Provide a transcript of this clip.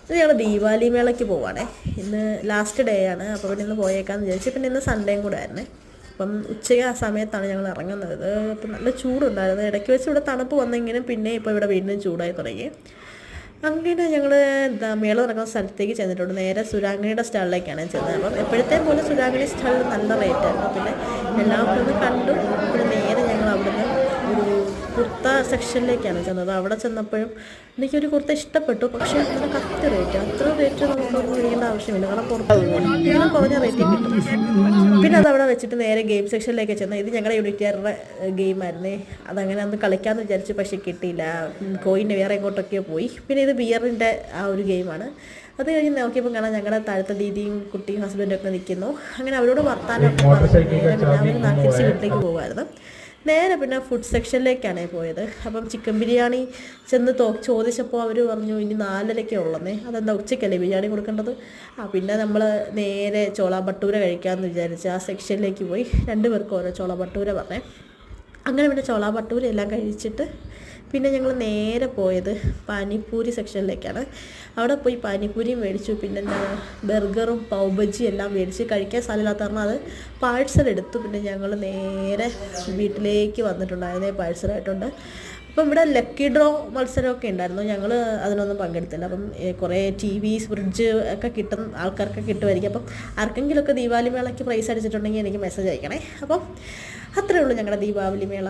ഇത് ഞങ്ങൾ ദീപാവലി മേളയ്ക്ക് പോവാണേ. ഇന്ന് ലാസ്റ്റ് ഡേ ആണ്. അപ്പോൾ പിന്നെ ഇന്ന് പോയേക്കാന്ന് വിചാരിച്ചു. പിന്നെ ഇന്ന് സൺഡേയും കൂടെ ആയിരുന്നേ. അപ്പം ഉച്ചയ്ക്ക് ആ സമയത്താണ് ഞങ്ങൾ ഇറങ്ങുന്നത്. അപ്പം നല്ല ചൂടുണ്ടായിരുന്നു. ഇടയ്ക്ക് വെച്ച് ഇവിടെ തണുപ്പ് വന്നെങ്കിലും പിന്നെ ഇപ്പോൾ ഇവിടെ വീണ്ടും ചൂടായി തുടങ്ങി. അങ്ങനെ ഞങ്ങൾ മേള നടക്കുന്ന സ്ഥലത്തേക്ക് ചെന്നിട്ടുണ്ട്. നേരെ സുരാംഗണിയുടെ സ്റ്റാളിലേക്കാണ് ചെന്നത്. അപ്പം എപ്പോഴത്തെ പോലെ സുരാംഗണി സ്റ്റാളിൽ നല്ല റേറ്റായിരുന്നു. പിന്നെ എല്ലാവരും ഒന്ന് കണ്ടു. പിന്നെ നേരെ ഞങ്ങൾ അവിടുന്ന് ഒരു കുർത്ത സെക്ഷനിലേക്കാണ് ചെന്നത്. അവിടെ ചെന്നപ്പോഴും എനിക്കൊരു കുർത്ത ഇഷ്ടപ്പെട്ടു. പക്ഷേ അതിന് കറക്റ്റ് റേറ്റ്, അത്ര റേറ്റ് നമുക്കൊന്നും മേടിക്കേണ്ട ആവശ്യമില്ല. കാരണം പുറത്ത് ഇതിനും കുറഞ്ഞ റേറ്റിൽ കിട്ടും. പിന്നെ അതവിടെ വെച്ചിട്ട് നേരെ ഗെയിം സെക്ഷനിലേക്ക് ചെന്നത്. ഇത് ഞങ്ങളുടെ യൂണിറ്റുകാരുടെ ഗെയിമായിരുന്നേ. അതങ്ങനെ അന്ന് കളിക്കാമെന്ന് വിചാരിച്ചു, പക്ഷേ കിട്ടിയില്ല. കോയിൻ്റെ വേറെ എങ്ങോട്ടൊക്കെയോ പോയി. പിന്നെ ഇത് ബിയറിൻ്റെ ആ ഒരു ഗെയിമാണ്. അത് കഴിഞ്ഞ് നോക്കിയപ്പോൾ കാണാൻ ഞങ്ങളുടെ താഴത്തെ ദീദിയും കുട്ടിയും ഹസ്ബൻഡും ഒക്കെ നിൽക്കുന്നു. അങ്ങനെ അവരോട് വർത്താനമൊക്കെ പറഞ്ഞ് നേരെ പിന്നെ അവർ തിരിച്ച് വീട്ടിലേക്ക് പോകുമായിരുന്നു. നേരെ പിന്നെ ഫുഡ് സെക്ഷനിലേക്കാണ് പോയത്. അപ്പം ചിക്കൻ ബിരിയാണി ചെന്ന് ചോദിച്ചപ്പോൾ അവർ പറഞ്ഞു ഇനി 4:30 ഉള്ളന്നേ. അതെന്താ ഉച്ചയ്ക്കല്ലേ ബിരിയാണി കൊടുക്കേണ്ടത്? പിന്നെ നമ്മൾ നേരെ ചോള ഭട്ടൂര കഴിക്കാമെന്ന് വിചാരിച്ച് ആ സെക്ഷനിലേക്ക് പോയി. 2 പേർക്ക് ഓരോ ചോള ഭട്ടൂര പറഞ്ഞേ. അങ്ങനെ പിന്നെ ചോള ഭട്ടൂര എല്ലാം കഴിച്ചിട്ട് പിന്നെ ഞങ്ങൾ നേരെ പോയത് പാനിപ്പൂരി സെക്ഷനിലേക്കാണ്. അവിടെ പോയി പാനിപ്പൂരിയും മേടിച്ചു. പിന്നെ ബർഗറും പൗബജിയും എല്ലാം മേടിച്ച്. കഴിക്കാൻ സ്ഥലമില്ലാത്ത കാരണം അത് പാഴ്സൽ എടുത്തു. പിന്നെ ഞങ്ങൾ നേരെ വീട്ടിലേക്ക് വന്നിട്ടുണ്ടായിരുന്നേ. പാഴ്സലായിട്ടുണ്ട്. അപ്പം ഇവിടെ ലക്കി ഡ്രോ മത്സരമൊക്കെ ഉണ്ടായിരുന്നു. ഞങ്ങൾ അതിനൊന്നും പങ്കെടുത്തില്ല. അപ്പം കുറേ TV, ഫ്രിഡ്ജ് ഒക്കെ കിട്ടുന്ന ആൾക്കാർക്ക് കിട്ടുമായിരിക്കും. അപ്പം ആർക്കെങ്കിലുമൊക്കെ ദീപാവലി മേളയ്ക്ക് പ്രൈസ് അടിച്ചിട്ടുണ്ടെങ്കിൽ എനിക്ക് മെസ്സേജ് അയക്കണേ. അപ്പം അത്രയേ ഉള്ളൂ ഞങ്ങളുടെ ദീപാവലി മേള.